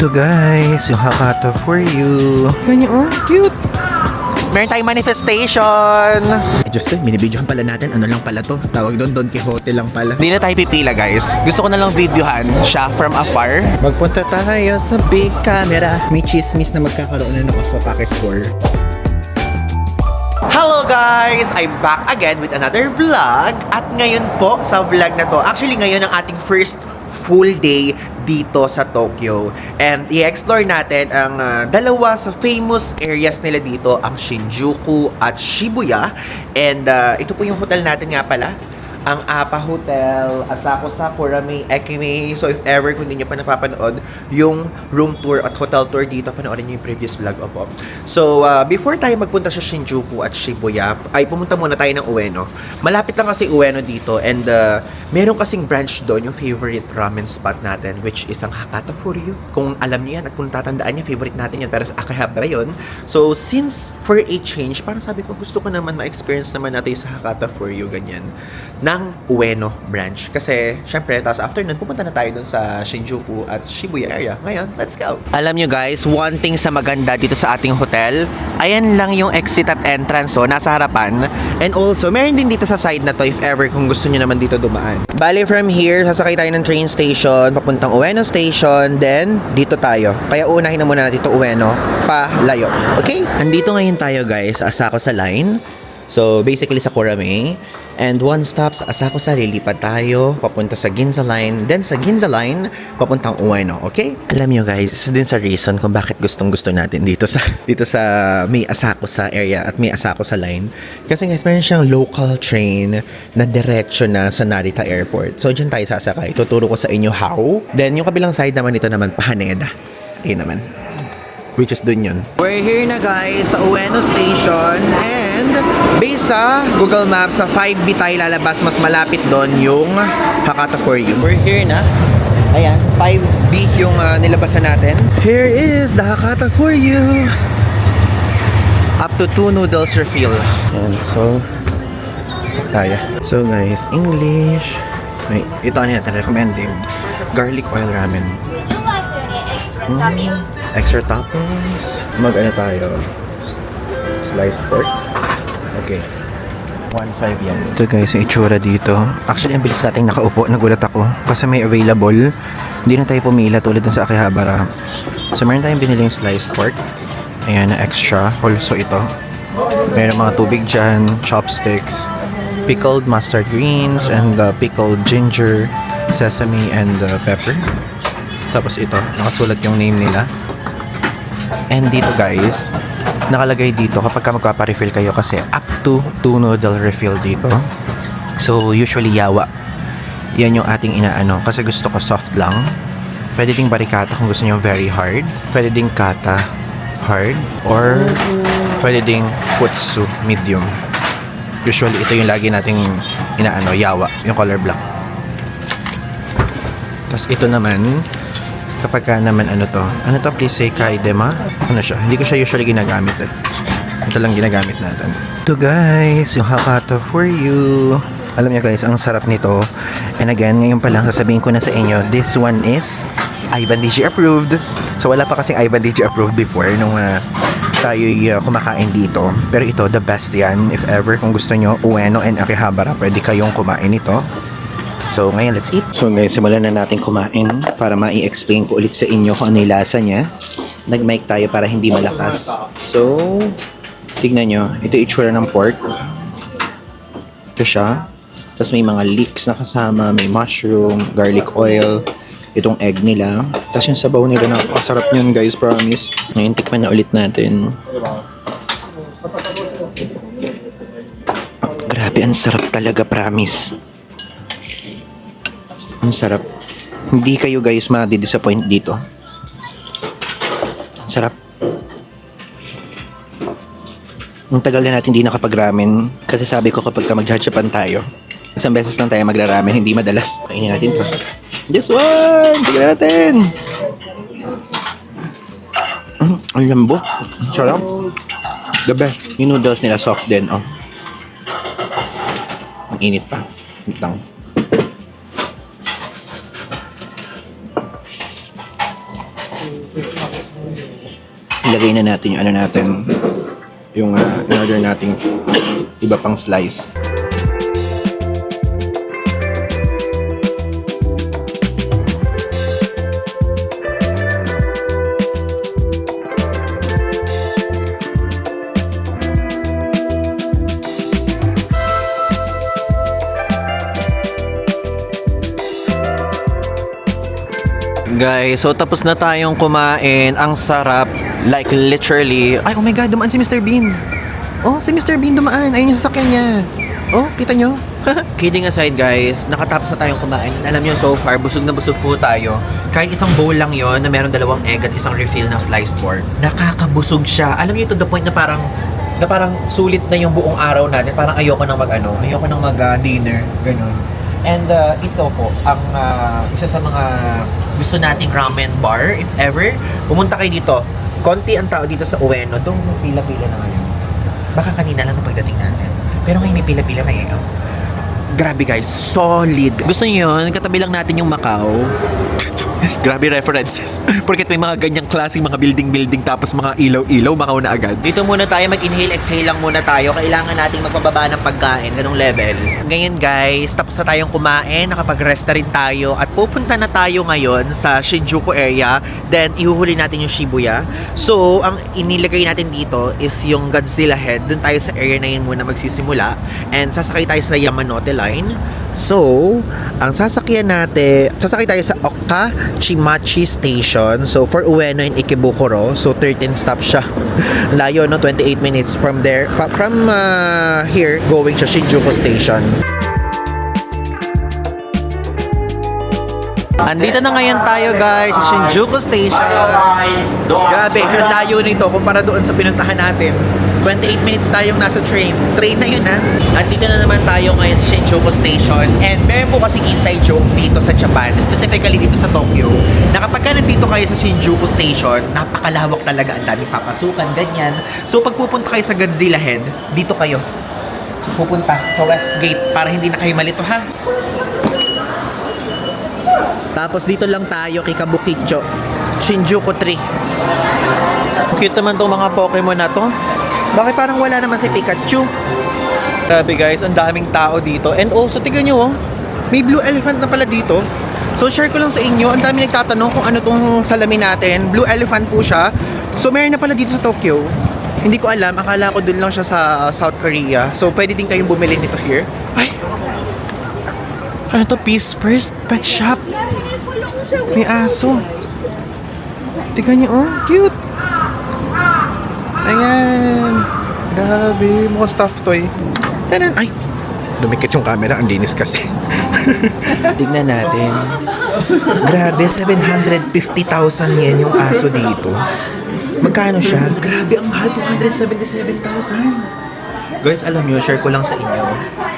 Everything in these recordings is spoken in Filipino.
Ito guys, yung Hakata for you. Ganyan, oh, cute. Meron tayong manifestation. Diyos ko, binibidyohan pala natin. Ano lang pala to? Tawag doon, Don Quixote lang pala. Di na tayo pipila guys. Gusto ko na lang videohan siya from afar. Magpunta tayo sa big camera. May chismis na magkakaroon na ako sa Pocket 4. Hello guys! I'm back again with another vlog. At ngayon po, sa vlog na to, actually ngayon ang ating first full day dito sa Tokyo. And i-explore natin ang dalawa sa famous areas nila dito, ang Shinjuku at Shibuya. And ito po yung hotel natin nga pala, ang APA Hotel, Asakusa, Kurame, Ekime. So if ever kung hindi nyo pa napapanood yung room tour at hotel tour dito, panoorin nyo yung previous vlog opo. So before tayo magpunta sa Shinjuku at Shibuya, ay pumunta muna tayo ng Ueno. Malapit lang kasi Ueno dito, and meron kasing branch doon, yung favorite ramen spot natin, which is ang Hakata for you. Kung alam niyo yan at kung tatandaan niyo, favorite natin yan, pero sa Akihabara yun. So since for a change, parang sabi ko gusto ko naman ma-experience naman natin sa Hakata for you, ganyan, ng Ueno branch. Kasi, syempre, tapos after nun, pupunta na tayo dun sa Shinjuku at Shibuya area. Ngayon, let's go! Alam nyo guys, one thing sa maganda dito sa ating hotel, ayan lang yung exit at entrance, so nasa harapan. And also, meron din dito sa side na to, if ever, kung gusto nyo naman dito dumaan. Bali, from here, sasakay tayo ng train station, papuntang Ueno Station, then, dito tayo. Kaya unahin na muna natin ito Ueno, palayo. Okay? Nandito ngayon tayo guys, Asakusa Line. So, basically sa Kurame. And one stop sa Asakusa, lilipad tayo papunta sa Ginza Line. Then sa Ginza Line, papuntang Ueno. Okay? Alam nyo guys, isa din sa reason kung bakit gustong-gusto natin dito sa may Asakusa area at may Asakusa Line. Kasi guys, meron siyang local train na diretso na sa Narita Airport. So, dyan tayo sasakay. Tuturo ko sa inyo how. Then, yung kabilang side naman ito naman, Pahaneda. Ayun naman. Which is dun yun. We're here na guys sa Ueno Station, and based sa Google Maps, sa 5B tayo lalabas, mas malapit doon yung Hakata for you. We're here na. Ayan, 5B yung nilabasan natin. Here is the Hakata for you. Up to 2 noodles refill. Ayan, so isak tayo. So guys, English. Wait, ito ano natin recommended. Garlic oil ramen. Would you like any extra toppings? Extra toppings. Mag-ano tayo? Sliced pork. Okay. 1.5 yan. Ito guys, yung itsura dito. Actually, ang bilis nating nakaupo. Nagulat ako. Kasi may available. Hindi na tayo pumila tulad dun sa Akihabara. So, meron tayong biniling sliced pork. Ayan, na extra. Also ito. Meron mga tubig dyan. Chopsticks. Pickled mustard greens. And pickled ginger, sesame, and pepper. Tapos ito. Nakasulat yung name nila. And dito guys, nakalagay dito kapag ka magpapa-refill kayo kasi up to 2 noodle refill dito. So usually yawa. Yan yung ating inaano kasi gusto ko soft lang. Pwede ding barikata kung gusto niyo very hard. Pwede ding kata hard, or pwede ding futsu medium. Usually ito yung lagi nating inaano, yawa, yung color black. Tapos ito naman, kapag ka naman ano to please say kaidema, ano siya, hindi ko siya usually ginagamit ito lang ginagamit natin. Ito guys, yung Hakata for you. Alam niyo guys, ang sarap nito. And again, ngayon pa lang sasabihin ko na sa inyo, this one is Ivan DJ approved. So wala pa kasing Ivan DJ approved before nung tayo kumakain dito. Pero ito, the best yan. If ever kung gusto nyo Ueno and Akihabara, pwede kayong kumain ito. So, ngayon, let's eat. So, guys, simulan na natin kumain para ma-i-explain ko ulit sa inyo kung ano yung lasa niya. Nag-mic tayo para hindi malakas. So, tignan nyo. Ito yung itsura ng pork. Ito siya. Tapos may mga leeks na kasama. May mushroom, garlic oil. Itong egg nila. Tapos yung sabaw nila, napakasarap nyan, guys, promise. Ngayon, tikman na ulit natin. Grabe, ang sarap talaga, promise. Ang sarap. Hindi kayo guys ma-disappoint dito. Ang sarap. Ang tagal na natin hindi nakapag-ramen. Kasi sabi ko kapag mag-Japan tayo, isang beses lang tayo magla-ramen, hindi madalas. Kainin natin to. This one! Tignan natin! Ang lambot. Sarap. The best. Yung noodles nila soft din. Oh. Ang init pa. Itang. Ilagay na natin yung ano natin. Yung in-order nating iba pang slice. Guys, so tapos na tayong kumain. Ang sarap. Like literally. Ay, oh my God, dumaan si Mr. Bean. Oh, si Mr. Bean dumaan. Ayun yung sasakyan niya. Oh, kita nyo? Kidding aside guys, nakatapos na tayong kumain. Alam nyo, so far, busog na busog po tayo. Kahit isang bowl lang yon na meron 2 egg at isang refill ng sliced pork. Nakakabusog siya. Alam nyo, to the point na parang sulit na yung buong araw natin. Parang ayoko nang ayoko nang mag-dinner. Ganun. And ito po, ang isa sa mga gusto nating ramen bar, if ever, pumunta kayo dito. Konti ang tao dito sa Ueno. Doon pila-pila na ngayon. Baka kanina lang nung pagdating natin. Pero ngayon may pila-pila na eh. Oh. Grabe guys, solid. Gusto niyo yun? Katabi lang natin yung Macau. Grabe references. Porket may mga ganyang klaseng mga building-building tapos mga ilaw-ilaw, Macau na agad. Dito muna tayo, mag-inhale, exhale lang muna tayo. Kailangan nating magpababa ng pagkain, ganong level. Ngayon guys, tapos na tayong kumain, nakapag-rest na rin tayo at pupunta na tayo ngayon sa Shinjuku area. Then, ihuhuli natin yung Shibuya. So, ang inilagay natin dito is yung Godzilla head. Doon tayo sa area na yun muna magsisimula. And sasakay tayo sa Yamanote Line. So, ang sasakay tayo sa Okachimachi Station. So, for Ueno in Ikebukuro. So, 13 stops siya. Layo, no? 28 minutes from there. From here, going to Shinjuku Station. Andito na ngayon tayo guys sa Shinjuku Station. Grabe, ang layo nito kumpara doon sa pinuntahan natin. 28 minutes tayong nasa train. Train na yun ha. Andito na naman tayo ngayon sa Shinjuku Station. And meron po kasing inside joke dito sa Japan, specifically dito sa Tokyo, na kapag ka nandito kayo sa Shinjuku Station, napakalawak talaga, ang daming papasukan, ganyan. So pag pupunta kayo sa Godzilla Head, dito kayo pupunta sa West Gate para hindi na kayo malito ha. Tapos dito lang tayo kay Kabukicho, Shinjuku 3. Cute naman tong mga Pokemon na to. Bakit parang wala naman si Pikachu? Grabe guys, ang daming tao dito. And also, tignan nyo oh, may blue elephant na pala dito. So share ko lang sa inyo, ang dami nagtatanong kung ano tong salamin natin. Blue elephant po siya. So meron na pala dito sa Tokyo. Hindi ko alam, akala ko dun lang siya sa South Korea. So pwede din kayong bumili nito here. Ay! Ano to? Peace First Pet Shop. May aso. Tignan niyo, oh. Cute. Ayan. Grabe. Mukhang stuffed toy. Tanan. Ay! Dumikit yung camera. Ang linis kasi. Tignan natin. Grabe. 750,000 yen yung aso dito. Magkano siya? Grabe. Ang mahal. 277,000. Guys, alam nyo, share ko lang sa inyo.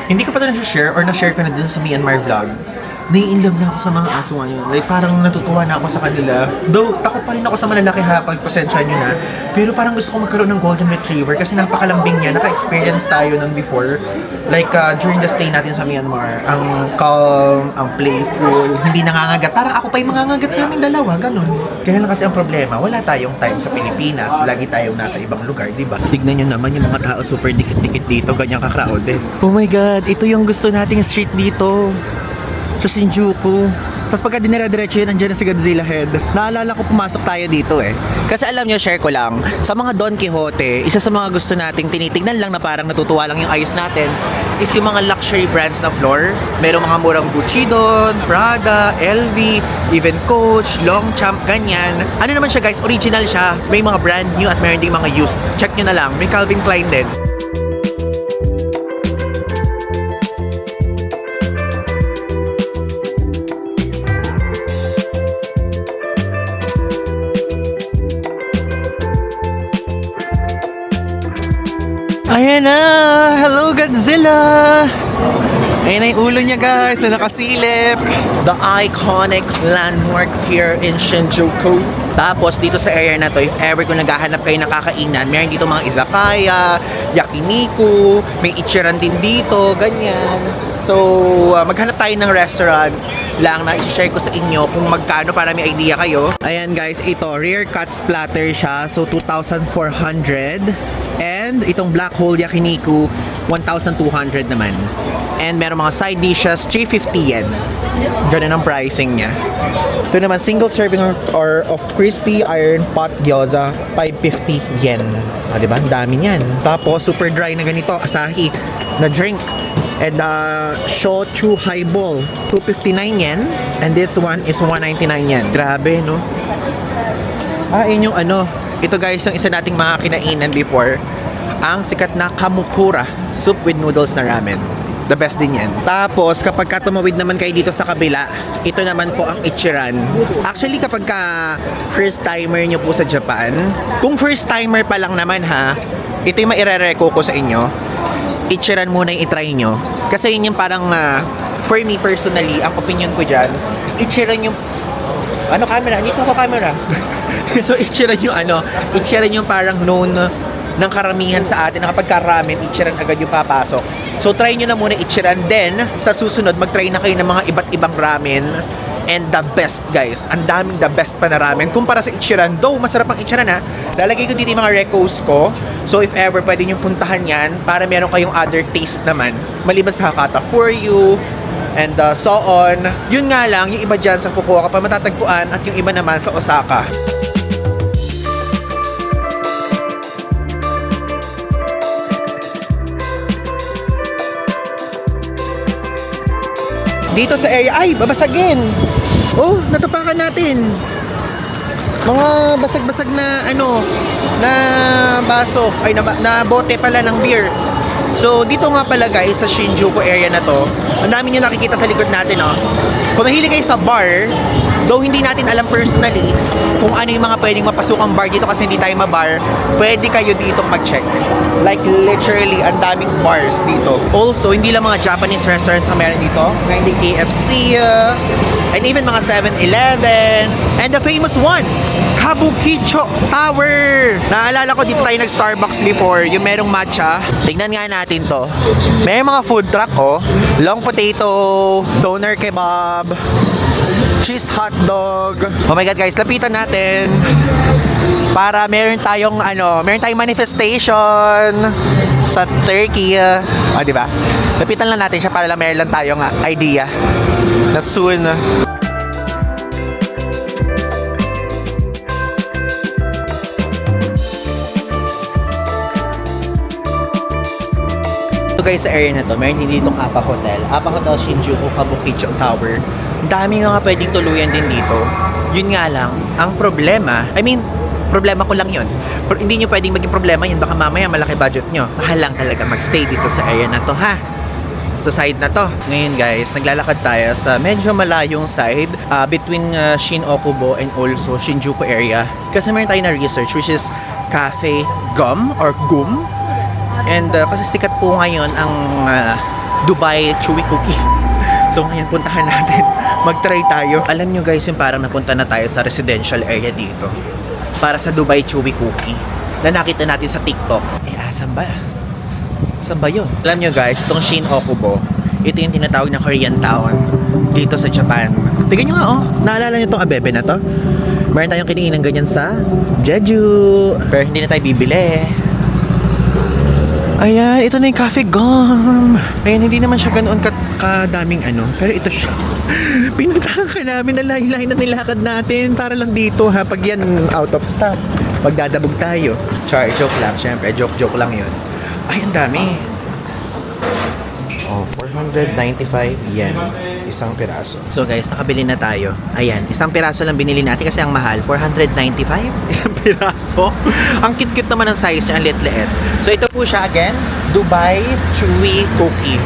Hindi ko pa ito na-share or na-share ko na dun sa Myanmar vlog. Nai-inlove na ako sa mga aso ngayon. Like, parang natutuwa na ako sa kanila. Though, takot pa rin ako sa malalaki ha, pagpasensya nyo na. Pero parang gusto ko magkaroon ng Golden Retriever kasi napakalambing niya. Naka-experience tayo nun before. Like, during the stay natin sa Myanmar. Ang calm, ang playful, hindi nangangagat. Parang ako pa yung mangangagat sa aming dalawa, ganun. Kaya lang kasi ang problema, wala tayong time sa Pilipinas. Lagi tayong nasa ibang lugar, di ba? Tignan nyo naman yung mga tao super dikit-dikit dito, ganyan ka-crowded. Oh my God, ito yung gusto nating street dito. Sa Shinjuku. Tapos pagka dinire-diretso yun, nandiyan na si Godzilla Head. Naalala ko pumasok tayo dito eh. Kasi alam nyo, share ko lang, sa mga Don Quixote, isa sa mga gusto nating tinitignan lang na parang natutuwa lang yung eyes natin, is yung mga luxury brands na floor. Merong mga murang Gucci doon, Prada, LV, even Coach, Longchamp, ganyan. Ano naman siya guys, original siya. May mga brand new at meron ding mga used. Check nyo na lang, may Calvin Klein din. Ayan na! Hello, Godzilla! Ayan na yung ulo niya, guys, na nakasilip. The iconic landmark here in Shinjuku. Tapos, dito sa area na to, if ever kung naghahanap kayo ng kakainan, meron dito mga izakaya, yakiniku, may ichiran din dito, ganyan. So, maghanap tayo ng restaurant. lang na i-share ko sa inyo kung magkano para may idea kayo. Ayan guys, ito, rare cut splatter siya. So, 2,400. And itong Black Hole Yakiniku, 1,200 naman. And meron mga side dishes, 350 yen. Ganun ang pricing niya. Ito naman, single serving or of crispy iron pot gyoza, 550 yen. Diba? Ang dami niyan. Tapos, super dry na ganito, Asahi na drink. And shochu highball, 259 yen. And this one is 199 yen. Grabe, no? Yun yung ano. Ito guys, yung isa nating mga kinainan before. Ang sikat na kamukura, soup with noodles na ramen. The best din yan. Tapos, kapag ka tumawid naman kayo dito sa kabila, ito naman po ang Ichiran. Actually, kapag ka first timer nyo po sa Japan, kung first timer pa lang naman ha, ito yung maire-reco ko sa inyo. Ichiran muna yung itry nyo. Kasi yun yung parang, for me personally, ang opinion ko dyan, Ichiran yung, ano camera? Dito ako camera. So, Ichiran yung Ichiran yung parang known ng karamihan sa atin na kapag ka-ramen, Ichiran agad yung papasok. So, try nyo na muna Ichiran. Then, sa susunod, mag-try na kayo ng mga iba't ibang ramen. And the best, guys. Ang daming the best pa na ramen. Kumpara sa Ichiran, though, masarap ang Ichiran ha. Lalagay ko dito yung mga recos ko. So, if ever, pwede nyo puntahan yan para meron kayong other taste naman. Maliban sa Hakata For You, and so on. Yun nga lang, yung iba dyan sa Fukuoka pa matatagpuan at yung iba naman sa Osaka. Dito sa area, ay, babasagin. Oh, natapakan natin. Mga basag-basag na na baso, ay na bote pala ng beer. So, dito nga pala guys, sa Shinjuku area na to, ang dami nyo nakikita sa likod natin, oh. Kung mahilig kayo sa bar, though hindi natin alam personally kung ano yung mga pwedeng mapasukang bar dito kasi hindi tayo mabar, pwede kayo dito mag-check. Like literally, ang daming bars dito. Also, hindi lang mga Japanese restaurants na meron dito. Meron din KFC, and even mga 7-Eleven. And the famous one, Kabukicho Tower. Naalala ko dito tayo nag-Starbucks before, yung merong matcha. Tingnan nga natin to. May mga food truck, oh. Long potato, doner kebab, cheese hot dog. Oh my god guys, lapitan natin. Para meron tayong manifestation sa Turkey. Oh, di ba? Lapitan lang natin siya para lang meron lang tayong idea na soon. So guys, sa area na to, meron din ditong Appa Hotel. Appa Hotel Shinjuku Kabukicho Tower. Dami nga pwedeng tuluyan din dito. Yun nga lang, ang problema, problema ko lang yun. Pero hindi nyo pwedeng maging problema yun. Baka mamaya malaki budget nyo. Mahal lang talaga magstay dito sa area na to, ha? Sa side na to. Ngayon guys, naglalakad tayo sa medyo malayong side between Shin-Okubo and also Shinjuku area. Kasi meron tayo na research which is Cafe Gum or Gum. And kasi sikat po ngayon ang Dubai Chewy Cookie. So ngayon puntahan natin. Mag-try tayo. Alam nyo guys, yung parang napunta na tayo sa residential area dito. Para sa Dubai Chewy Cookie. Na nakita natin sa TikTok. Asan ba? Saan ba yun? Alam nyo guys, itong Shin-Okubo, ito yung tinatawag na Korean Town dito sa Japan. Tignan nyo nga, oh. Naalala nyo itong abebe na to? Meron tayong kiniinang ganyan sa Jeju. Pero hindi na tayo bibili. Ayan, ito na yung Cafe Gum. Ayan, hindi naman siya ganoon kadaming pero ito siya. Pinuntahan ka namin na lahi-lahi na nilakad natin para lang dito ha. Pag yan out of stock, magdadabog tayo. Char, joke lang. Syempre, joke lang yun. Ay, ang dami. Oh, 495 yen. Isang piraso. So guys, nakabili na tayo. Ayan, isang piraso lang binili natin kasi ang mahal, 495. Isang piraso. Ang cute-cute naman ang size niya, ang liit-liit. So ito po siya again, Dubai Chewy Cookie.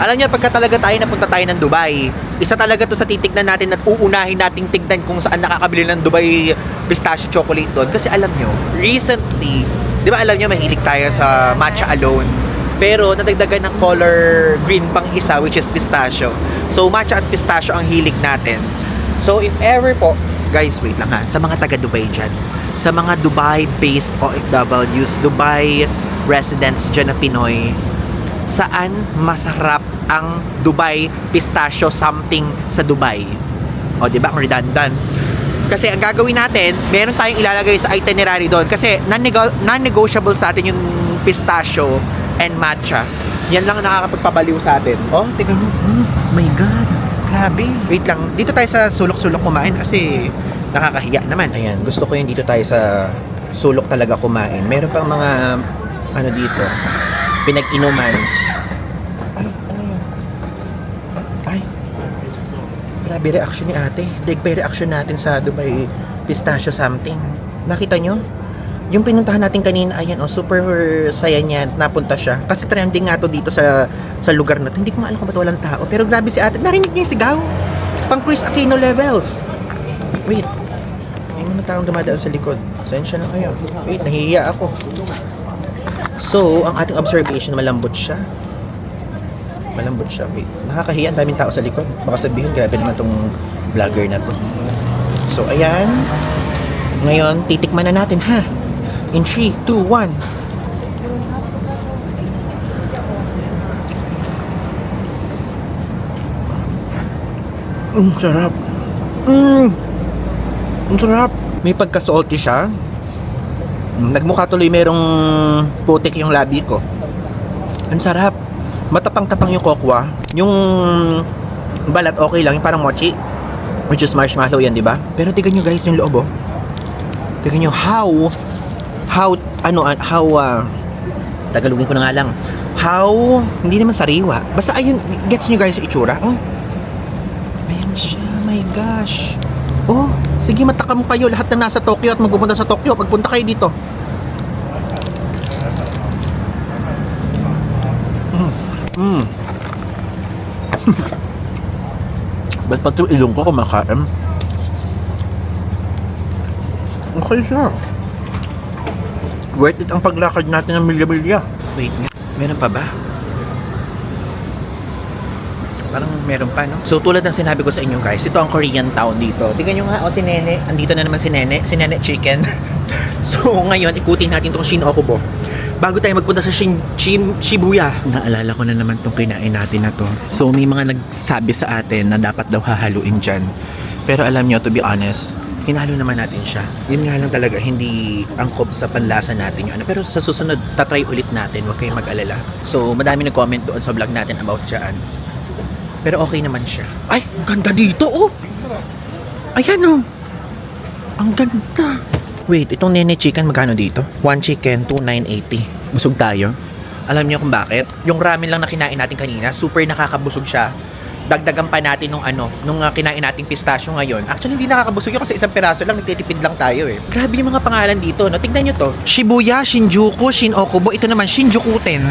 Alam niyo, pagka talaga tayo napunta tayo ng Dubai, isa talaga to sa titignan natin at uunahin nating tignan kung saan nakakabili ng Dubai pistachio chocolate doon. Kasi alam niyo, recently, di ba alam niyo mahilig tayo sa matcha alone? Pero nadagdagan ng color green pang isa which is pistachio. So matcha at pistachio ang hilig natin. So if ever po, guys wait lang ha, sa mga taga Dubai dyan, sa mga Dubai-based OFWs, Dubai residents dyan na Pinoy, saan masarap ang Dubai pistachio something sa Dubai? O, di ba? Ang redundant. Kasi ang gagawin natin, meron tayong ilalagay sa itinerary doon. Kasi non-negotiable sa atin yung pistachio and matcha. Yan lang ang nakakapagpabaliw sa atin. Oh, tingnan mo. Oh my God. Grabe. Wait lang. Dito tayo sa sulok-sulok kumain kasi nakakahiya naman. Ayan. Gusto ko yung dito tayo sa sulok talaga kumain. Meron pang mga ano dito. Pinag-inuman. Ay, ano yun? Ay. Grabe reaction ni ate. Daig pa yung reaction natin sa Dubai pistachio something. Nakita nyo? Yung pinuntahan natin kanina, ayan, oh, super saya niya, napunta siya. Kasi trending nga to dito sa lugar na to. Hindi ko maalam kung ba't walang tao. Pero grabe si ate. Narinig niyo yung sigaw. Pang Chris Aquino levels. Wait. May mga taong dumadaan sa likod. Sensya na kayo. Wait, nahihiya ako. So, ang ating observation, malambot siya. Malambot siya. Wait. Nakakahiya, ang daming tao sa likod. Baka sabihin, grabe naman tong vlogger na to. So, ayan. Ngayon, titikman na natin, ha? In 3, 2, 1. Sarap. Ang sarap. May pagka-salty siya. Nagmukha tuloy merong putik yung labi ko. Ang sarap. Matapang-tapang yung kokwa. Yung balat okay lang, yung parang mochi. Which is marshmallow yan, di ba? Pero tignan nyo guys yung loob, oh. Tignan nyo tagalogin ko na nga lang. Hindi naman sariwa. Basta ayun, gets nyo guys yung itsura. Oh. Ayan siya, my gosh. Oh, sige matakam kayo lahat ng nasa Tokyo at magpupunta sa Tokyo. Pagpunta kayo dito. Ba't pati yung ilong ko kumakain? Okay siya. Worth it ang paglakad natin ng milya-milya. Wait nga, meron pa ba? Parang meron pa, no? So, tulad ng sinabi ko sa inyo guys, ito ang Korean town dito. Tingnan nyo nga, si Nene. Andito na naman si Nene Chicken. So, ngayon, ikutin natin itong Shin-Okubo. Bago tayo magpunta sa Shibuya. Naalala ko na naman itong kinain natin na to. So, may mga nagsabi sa atin na dapat daw hahaluin dyan. Pero alam nyo, to be honest, hinalo naman natin siya. Yun nga lang talaga, hindi angkop sa panlasa natin yung ano. Pero sa susunod, tatry ulit natin. Huwag kayong mag-alala. So, madami nag-comment doon sa vlog natin about dyan. Pero okay naman siya. Ay, ang ganda dito, oh! Ayan, oh! Ang ganda! Wait, itong Nene Chicken, magkano dito? 1 chicken, 2,980. Busog tayo. Alam niyo kung bakit? Yung ramen lang na kinain natin kanina, super nakakabusog siya. Dagdagan pa natin nung kinain nating pistachio ngayon. Actually, hindi nakakabusog yun kasi isang piraso lang, nagtitipid lang tayo eh. Grabe yung mga pangalan dito, no? Tignan nyo to. Shibuya, Shinjuku, Shin-Okubo. Ito naman, Shinjukuten.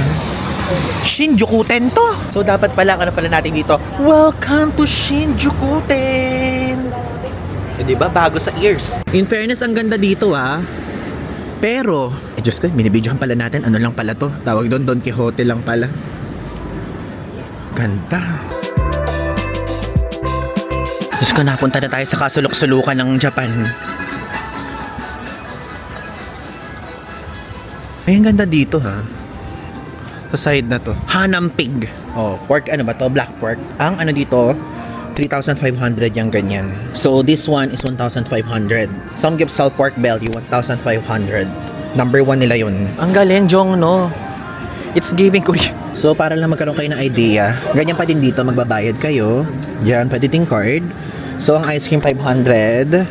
Shinjukuten to. So, dapat pala, ano pala natin dito? Welcome to Shinjukuten. Eh, diba? Bago sa ears. In fairness, ang ganda dito, ah. Pero, Diyos ko, binibidyohan pala natin. Ano lang pala to? Tawag doon, Don Quixote lang pala. Ganda. Diyos ko, napunta na tayo sa kasulok-sulukan ng Japan. Ay, ang ganda dito, ha. Sa side na to. Hanam pig. Oh, pork, ano ba to? Black pork. Ang ano dito, 3,500 yung ganyan. So, this one is 1,500. Samgyeopsal pork belly, 1,500. Number 1 nila yun. Ang galing, Jong, no? It's giving Korea. So, para lang magkaroon kayo ng idea, ganyan pa din dito, magbabayad kayo. Diyan, pwede ding card. So, ang ice cream 500,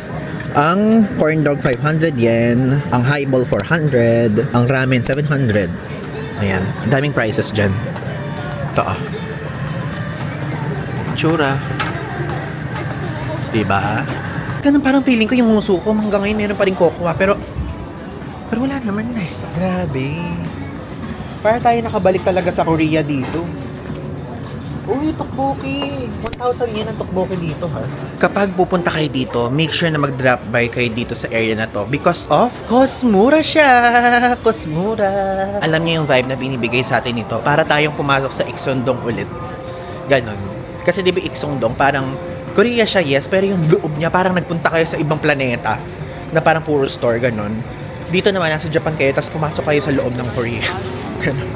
ang corn dog 500 yen, ang highball 400, ang ramen 700. Ayan, daming prices dyan. Ito ah. Tsura. Diba? Ganun parang feeling ko yung muso ko hanggang ngayon meron pa rin cocoa pero wala naman na eh. Grabe. Para tayo nakabalik talaga sa Korea dito. Uy, tteokbokki. 1,000 yen ang tteokbokki dito ha. Kapag pupunta kayo dito, make sure na mag-drop by kayo dito sa area na to because of Cosmura siya. Cosmura. Alam niyo yung vibe na binibigay sa atin ito para tayong pumasok sa Iksondong ulit. Ganon. Kasi di ba Iksondong parang Korea siya, yes, pero yung loob niya parang nagpunta kayo sa ibang planeta na parang puro store, ganon. Dito naman, nasa Japan kayo, tapos pumasok kayo sa loob ng Korea. Ganon.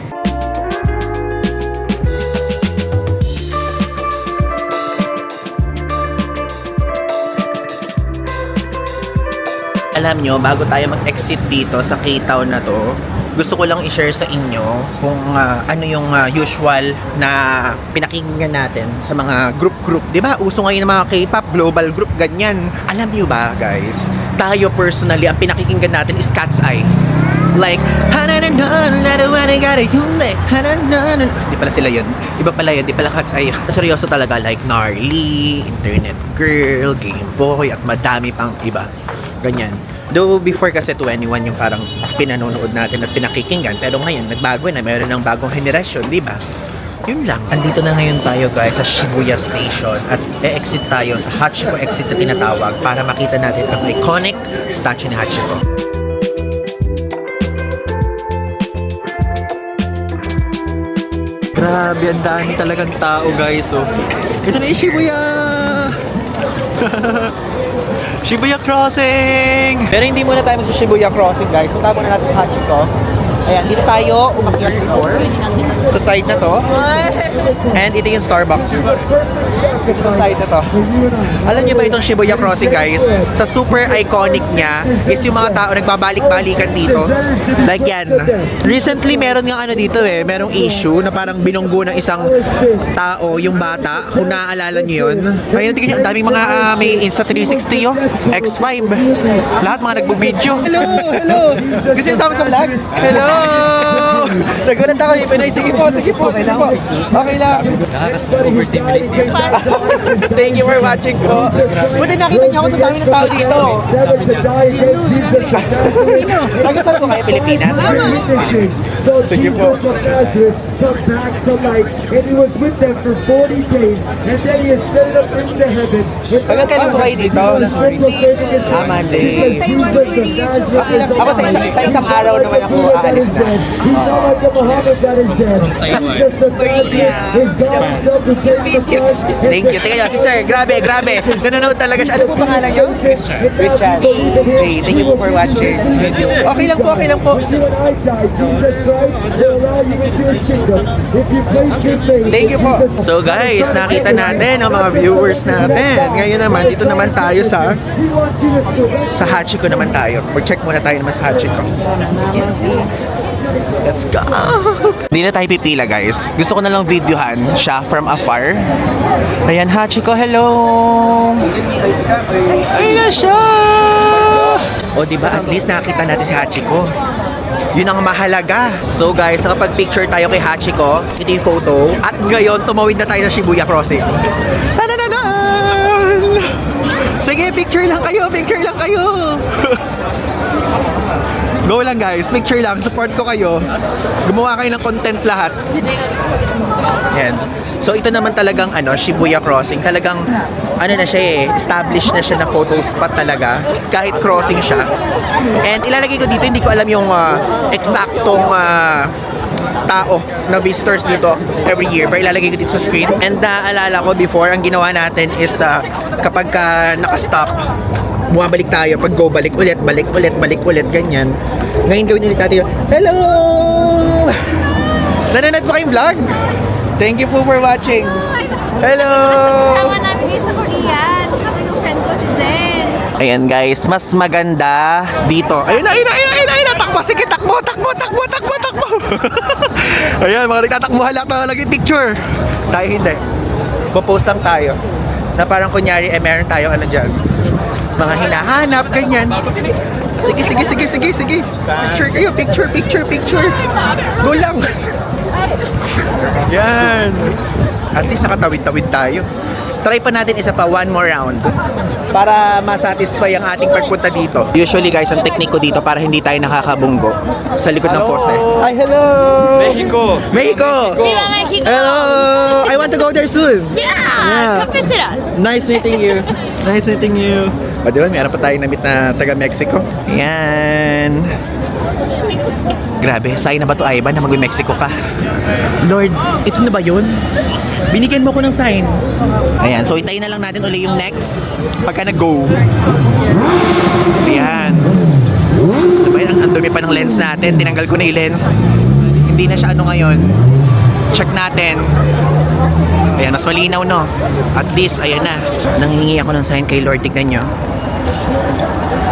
Alam nyo, bago tayo mag-exit dito sa K-Town na to, gusto ko lang i-share sa inyo kung ano yung usual na pinakinggan natin sa mga group. Di ba? Uso ngayon ng mga K-pop, global group, ganyan. Alam nyo ba, guys? Tayo personally, ang pinakikinggan natin is Cat's Eye. Like, di pala sila yun. Iba pala yun, di pala Cat's Eye. Seryoso talaga, like Gnarly, Internet Girl, Game Boy, at madami pang iba. Ganyan. Though before kasi 21 yung parang pinanonood natin at pinakikinggan, pero ngayon nagbago na, mayroon ng bagong henerasyon, di ba? Yun lang. Andito na ngayon tayo guys sa Shibuya Station at e-exit tayo sa Hachiko exit na tinatawag para makita natin ang iconic statue ni Hachiko. Grabe, ang dami talagang tao guys. So, ito na yung Shibuya! Shibuya Crossing! Pero hindi muna tayo mag-Shibuya Crossing guys. Punta muna natin sa Hachiko. Ayan, dito tayo umakyat floor sa side na to. And ito yung Starbucks. Sa side na to. Alam niyo ba itong Shibuya Crossing guys? Sa super iconic niya is yung mga tao nagbabalik-balikan dito. Like yan. Recently meron nga ano dito merong issue na parang binunggo ng isang tao, yung bata. Kung naaalala niyo yun. Kaya natin ang daming mga may Insta360 X5. Lahat mga nagbubideo. Hello! Gusto niyo sama sa vlog? Hello! Nagulat ako yung Pinoy. Sige po. Okay lang. Overstimulate. Thank you for watching po. Buti nakita niyo ako sa dami ng tao dito. Sino? Taga saan po kayo? Pilipinas? Sige po. Tagal kailan po kayo dito? Monday. Okay lang. Ako sa isang araw naman ako aalis na. Thank you. Teka, si sir, grabe. Nanonood talaga siya. Ano po pangalan niyo? Christian. Hey, thank you po for watching. Okay lang po. Thank you po. So guys, nakita natin ang mga viewers natin. Ngayon naman, dito naman tayo sa Hachiko naman tayo. Mag-check muna tayo naman sa Hachiko. Excuse me. Let's go! Hindi na tayo pipila guys. Gusto ko na lang videohan siya from afar. Ayan, Hachiko, hello! Ayun na siya! O diba, at least nakita natin si Hachiko. Yun ang mahalaga. So guys, nakapag-picture tayo kay Hachiko. Ito yung photo. At ngayon, tumawid na tayo sa Shibuya Crossing. Tanananan! Sige, picture lang kayo! Go lang guys, picture lang, support ko kayo. Gumawa kayo ng content lahat. Yan. So ito naman talagang Shibuya Crossing. Talagang na siya established na siya na photo spot talaga. Kahit crossing siya. And ilalagay ko dito, hindi ko alam yung eksaktong tao na visitors dito every year. Pero ilalagay ko dito sa screen. And naalala ko before, ang ginawa natin is kapag naka-stop, bumabalik tayo, pag go, balik ulit, ganyan. Ngayon gawin ulit natin hello! Nanonood po kayong vlog? Thank you po for watching. Hello! Kasama namin kayo sa Korea. Kasama yung friend ko si Zen. Ayan guys, mas maganda dito. Ayun na! Takbo! Sige, takbo! Ayan, mga nagtatakbuhan lang na lagi picture. Tayo hindi. Popost lang tayo. Na parang kunyari, meron tayo dyan. Mga hinahanap, ganyan. Sige. Picture kayo, picture. Go lang. Yan. At least nakatawid-tawid tayo. Try pa natin isa pa, one more round. Para masatisfy ang ating pagpunta dito. Usually guys, ang technique ko dito para hindi tayo nakakabunggo sa likod ng poste. Ay, hello! Mexico! Viva Mexico! Hello! I want to go there soon. Yeah! Come visit us! Nice meeting you. O diba, meron pa tayo na-meet na taga-Mexico. Ayan. Grabe, sign na ba to Ivan na mag-Mexico ka? Lord, ito na ba yun? Binigyan mo ko ng sign. Ayan, so hintayin na lang natin uli yung next pagka nag-go. Ayan. Diba yun, ang dumi pa ng lens natin. Tinanggal ko na yung lens. Hindi na siya ngayon. Check natin. Ayan, mas malinaw, no? At least, ayan na. Nanghingi ako ng sign kay Lord. Tignan nyo.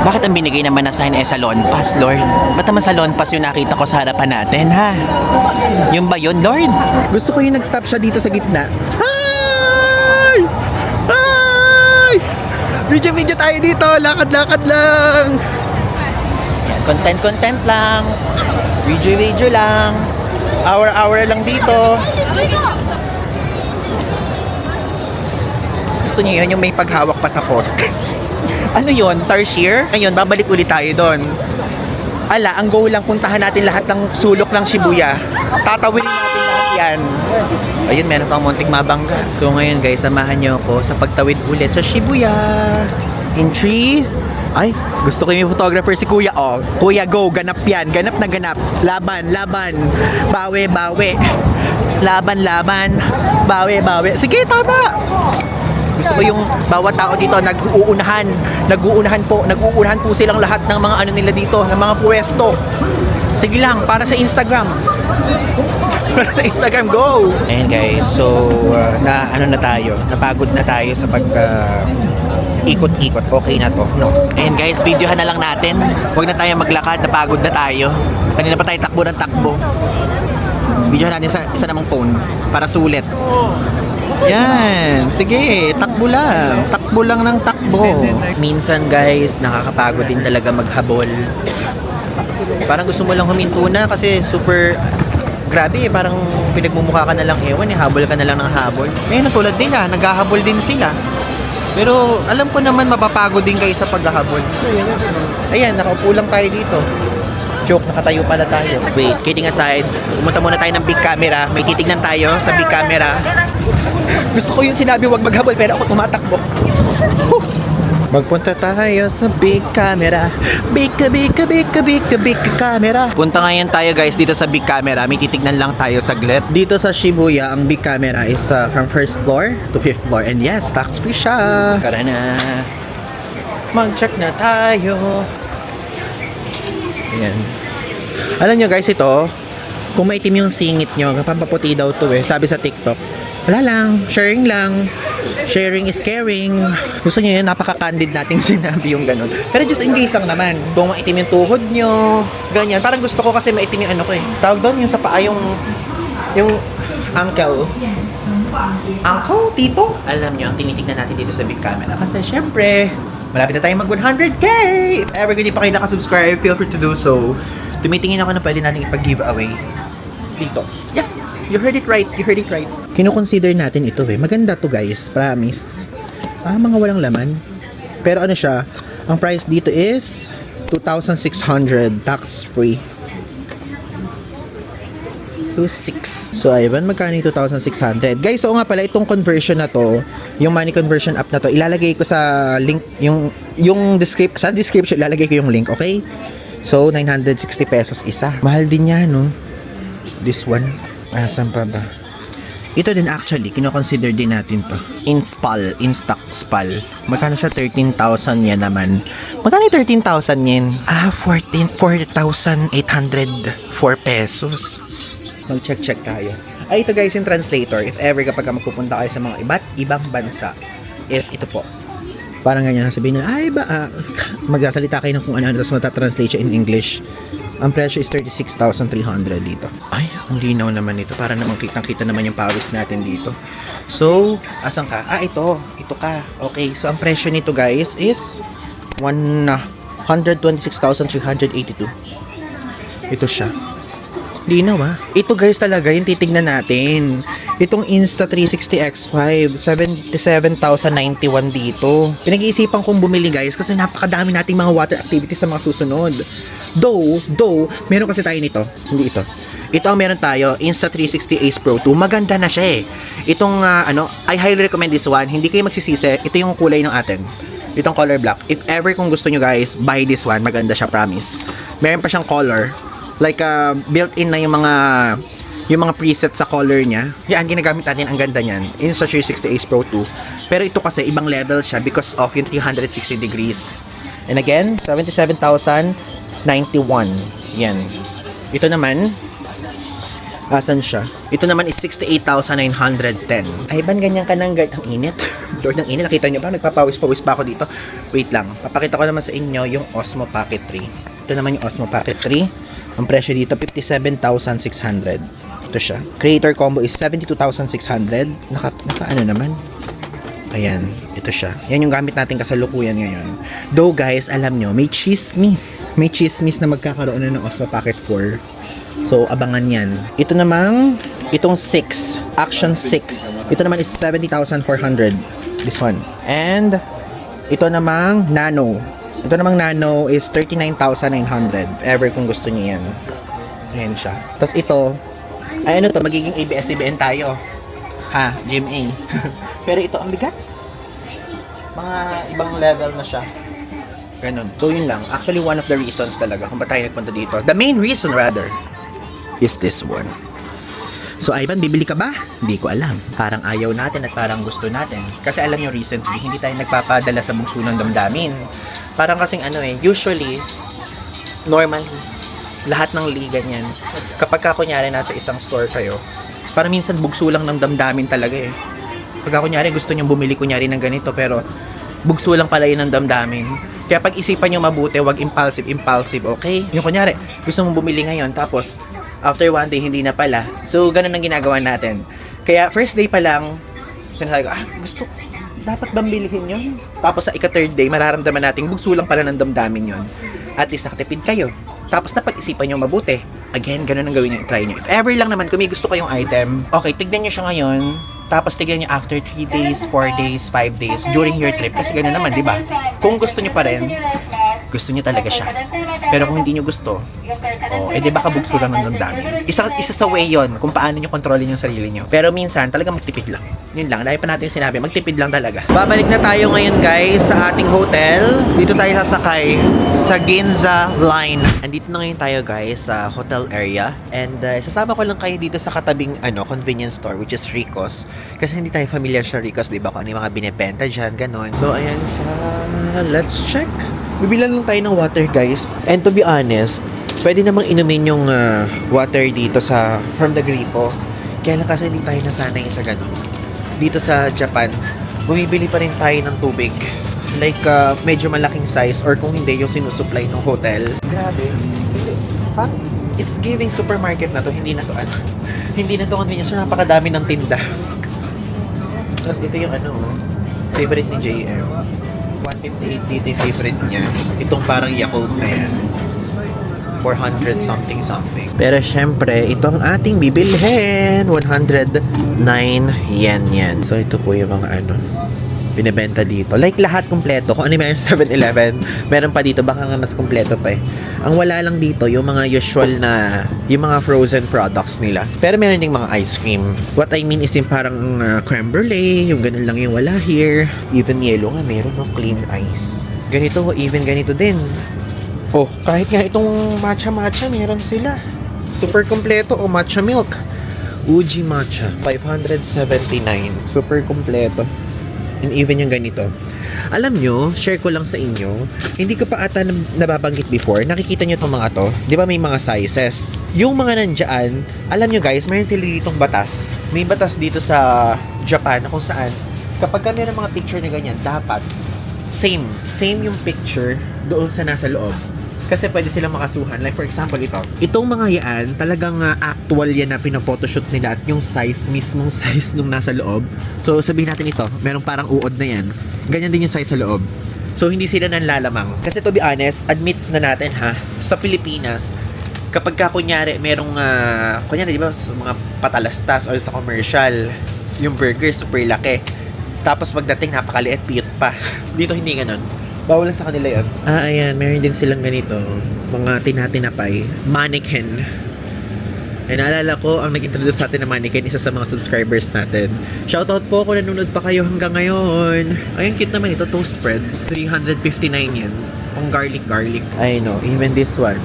Bakit ang binigay naman na sign Salon Pass, Lord? Ba't naman Salon Pass yung nakita ko sa harapan natin, ha? Yung ba yun, Lord? Gusto ko yung nag-stop siya dito sa gitna. Hi! Hi! Video tayo dito. Lakad-lakad lang. Content lang. Video lang. Hour lang dito. Gusto niyo yun, yung may paghawak pa sa post. Ano yun? Tarsier? Ayun, babalik ulit tayo doon. Ala, ang goal lang, puntahan natin lahat ng sulok ng Shibuya. Tatawin natin lahat yan. Ayun, meron pang munting mabangga. So ngayon guys, samahan niyo ako sa pagtawid ulit sa Shibuya. In 3... Ay, gusto ko yung photographer si Kuya. Oh, Kuya, go, ganap yan. Ganap na ganap. Laban. Bawi. Laban. Bawi. Sige, tama. Gusto ko yung bawat tao dito nag-uunahan po silang lahat ng mga ano nila dito, ng mga pwesto. Sige lang, para sa Instagram. Go! Ayan guys, so napagod na tayo sa pag ikot-ikot. Okay na to, no? Ayan guys, videohan na lang natin. Huwag na tayo maglakad, napagod na tayo. Kanina pa tayo takbo ng takbo. Videohan natin sa isa namang phone para sulit. Yan, sige, takbo lang ng takbo. Minsan guys, nakakapagod din talaga maghabol. Parang gusto mo lang huminto na kasi super grabe, parang pinagmumukha ka na lang ewan, habol ka na lang ng habol. Ngayon tulad nila, naghahabol din sila. Pero alam ko naman mapapagod din kayo sa paghahabol. Ayan, nakaupo lang tayo dito. Joke, nakatayo pala tayo. Wait, kidding aside, pumunta muna tayo ng big camera. May titignan tayo sa big camera. Gusto ko yung sinabi wag maghabol pero ako tumatakbo. Magpunta tayo sa big camera. Big camera. Punta ngayon tayo guys dito sa big camera. May titignan lang tayo saglit. Dito sa Shibuya, ang big camera is from first floor to fifth floor. And yes, tax free siya. Tara na. Mag-check na tayo. Ayan. Alam nyo guys, ito, kung maitim yung singit nyo, pampaputi daw to sabi sa TikTok. Wala lang, sharing lang. Sharing is caring. Gusto nyo yun, napaka-candid nating sinabi yung ganun. Pero just in case lang naman, kung maitim yung tuhod nyo, ganyan. Parang gusto ko kasi maitim yung ano ko Tawag doon, yung sa paa, yung ankle. Uncle, tito. Alam nyo, tinitignan natin dito sa big camera. Kasi syempre, malapit na tayo mag 100k! If ever hindi pa kayo nakasubscribe, feel free to do so. Tumitingin ako na pwede natin ipag-giveaway dito. Yeah, you heard it right. Kino-consider natin ito Maganda to guys, promise. Mga walang laman. Pero ano siya, ang price dito is 2,600 tax free. 2,600. So ayun, magkano yung 2,600? Guys, so nga pala, itong conversion na to, yung money conversion app na to, ilalagay ko sa link, yung sa description, ilalagay ko yung link, okay? So, 960 pesos isa. Mahal din yan, no? This one. Saan pa ba? Ito din actually, kino-consider din natin to. Instax Spal. Magkano siya? 13,000 yan naman. Magkano yung 13,000 yen? 4,804 pesos. Mag-check tayo. Ito guys, yung translator. If ever kapag magpupunta kayo sa mga iba't ibang bansa, is ito po. Parang ganyan, sabihin nila, magsasalita kayo ng kung ano, tapos matatranslate siya in English. Ang presyo is 36,300 dito. Ay, ang linaw naman ito. Para naman kitang-kita naman yung pawis natin dito. So, asan ka? Ito ka. Okay, so ang presyo nito guys is 126,382. Ito siya. Linaw Ito guys talaga yung titignan natin. Itong Insta360 X5, 77,091 dito. Pinag-iisipan kong bumili guys kasi napakadami nating mga water activities sa mga susunod. Though, meron kasi tayo nito. Hindi ito. Ito ang meron tayo, Insta360 Ace Pro 2. Maganda na siya Itong, I highly recommend this one. Hindi kayo magsisisi. Ito yung kulay ng atin. Itong color black. If ever kung gusto nyo guys, buy this one. Maganda siya, promise. Meron pa siyang color. Like built-in na yung mga preset sa color niya. Yan, ginagamit natin, ang ganda niyan. Insta360 Ace Pro 2. Pero ito kasi ibang level siya because of yung 360 degrees. And again, 77,091. Yan. Ito naman, Asan siya? Ito naman is 68,910. Ay, ban ganyan ka ng ang init? Lord ng init, nakita nyo ba? Nagpapawis-pawis pa ako dito. Wait lang, papakita ko naman sa inyo yung Osmo Pocket 3. Ito naman yung Osmo Pocket 3. Ang presyo dito, 57,600. Ito siya. Creator combo is 72,600. Naka ano naman? Ayan, ito siya. Yan yung gamit natin kasalukuyan ngayon. Though guys, alam nyo, may chismis. May chismis na magkakaroon na ng Osmo Pocket 4. So, abangan yan. Ito namang, itong 6. Action 6. Ito naman is 70,400. This one. And, ito namang Nano. Ito namang Nano is 39,900. Ever kung gusto niyo yan. Ayan siya. Tapos ito, ay ano to, magiging ABS-CBN tayo. Ha, GMA. Pero ito ang bigat. Mga ibang level na siya. Ganun. So yun lang. Actually, one of the reasons talaga kung ba't tayo nagpunta dito. The main reason rather is this one. So Ivan, bibili ka ba? Hindi ko alam. Parang ayaw natin at parang gusto natin. Kasi alam nyo recently, hindi tayo nagpapadala sa bugso ng damdamin. Parang kasing usually, normally, lahat ng liga niyan. Kapag kunyari nasa isang store kayo, parang minsan bugso lang ng damdamin talaga eh. Pagka kunyari gusto nyo bumili kunyari ng ganito pero bugso lang pala yun ng damdamin. Kaya pag-isipan nyo mabuti, wag impulsive, okay? Yung kunyari, gusto mong bumili ngayon tapos after one day hindi na pala. So ganun ang ginagawa natin. Kaya first day pa lang, sinasabi ko, dapat bang bilhin yun? Tapos sa ika-third day, mararamdaman natin bugso lang pala ng damdamin yun. At least nakatipid kayo. Tapos na pag-isipan nyo mabuti. Again, ganun ang gawin nyo, try nyo. If ever lang naman, kung may gusto kayong item, okay, tignan nyo siya ngayon, tapos tignan nyo after 3 days, 4 days, 5 days, during your trip. Kasi ganun naman, di ba? Kung gusto nyo pa rin, gusto nyo talaga siya. Pero kung hindi nyo gusto, di baka bugso lang ng damdamin. Isa sa way yon kung paano nyo kontrolin yung sarili nyo. Pero minsan, talaga magtipid lang. Yun lang, dahil pa natin sinabi, magtipid lang talaga. Babalik na tayo ngayon guys sa ating hotel. Dito tayo sasakay sa Ginza Line. Andito na ngayon tayo guys sa hotel area. And sasama ko lang kayo dito sa katabing convenience store which is Rico's. Kasi hindi tayo familiar sa Rico's, di ba? Kung ano yung mga binibenta dyan, ganon. So ayan siya. Let's check. Bibilan lang tayo ng water guys. And to be honest, pwede namang inumin yung water dito from the gripo. Kaya lang kasi hindi tayo nasanay sa ganon. Dito sa Japan, bumibili pa rin tayo ng tubig. Like, medyo malaking size or kung hindi, yung sinusupply ng hotel. Grabe. It's giving supermarket na to. Hindi na to hindi na to convenience. So, napakadami ng tinda. Tapos ito yung favorite ni JM. 158 dito yung favorite niya. Itong parang Yakult na yan. 400 something. Pero syempre, ito ang ating bibilhin. 109 yen yan. So ito po yung mga binibenta dito. Like lahat kumpleto. Kung ano meron sa 7-Eleven, meron pa dito. Baka nga mas kumpleto pa eh. Ang wala lang dito, yung mga usual na, yung mga frozen products nila. Pero meron ding mga ice cream. What I mean is yung parang creme brulee, yung ganun lang yung wala here. Even yellow nga, meron no clean ice. Ganito, even ganito din. Oh, kahit nga itong matcha, meron sila. Super kompleto. O matcha milk. Uji matcha. 579. Super kompleto. And even yung ganito. Alam nyo, share ko lang sa inyo, hindi ko pa ata nababanggit before. Nakikita nyo itong mga to. Di ba may mga sizes? Yung mga nandyan, alam nyo guys, mayroon sila ditong batas. May batas dito sa Japan na kung saan, kapag kami ng mga picture na ganyan, dapat same yung picture doon sa nasa loob. Kasi pwede silang makasuhan. Like for example, ito. Itong mga yan, talagang actual yan na pinaphotoshoot nila at yung size, mismong size nung nasa loob. So, sabihin natin ito, merong parang uod na yan. Ganyan din yung size sa loob. So, hindi sila nanlalamang. Kasi to be honest, admit na natin sa Pilipinas, kapag kunyari, merong, kunyari, di ba, sa mga patalastas or sa commercial, yung burger, super laki. Tapos pagdating, napakaliit, piyot pa. Dito hindi ganun. Bawal lang sa kanila yun. Ayan. Meron din silang ganito. Mga tinatinapay. Mannequin. Ay, naalala ko, ang nag-introduce sa atin ng mannequin, isa sa mga subscribers natin. Shoutout po kung nanonood pa kayo hanggang ngayon. Ayun, cute naman ito. Toast spread. 359 yan. Pang garlic. I know. Even this one.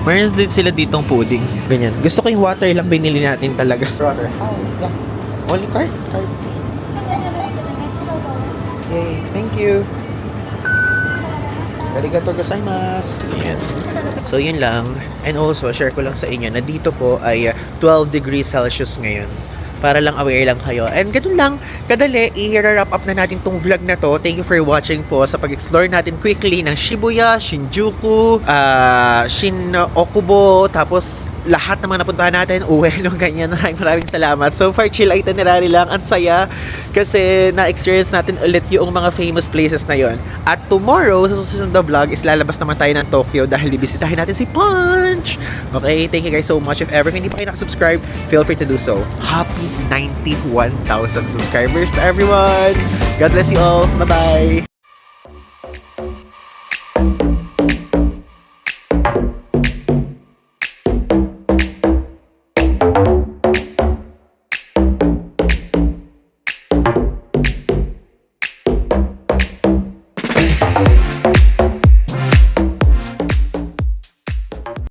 Meron din sila ditong pudding. Ganyan. Gusto ko yung water lang binili natin talaga. Water. Oh, yeah. Only card. Okay, thank you. Arigatou gozaimasu. Ayan. So, yun lang. And also, share ko lang sa inyo na dito po ay 12 degrees Celsius ngayon. Para lang aware lang kayo. And ganun lang, kadali, i-wrap up na natin tong vlog na to. Thank you for watching po sa pag-explore natin quickly ng Shibuya, Shinjuku, Shin-Okubo, tapos lahat ng mga napuntahan natin, Ueno, ganyan. Maraming salamat. So far, chill itinerary lang. Ang saya kasi na-experience natin ulit yung mga famous places na yon. At tomorrow, sa susunod na vlog, is lalabas naman tayo ng Tokyo dahil bibisitahin natin si Punch. Okay, thank you guys so much. If ever hindi pa kayo nakasubscribe, feel free to do so. Happy 91,000 subscribers to everyone! God bless you all. Bye-bye!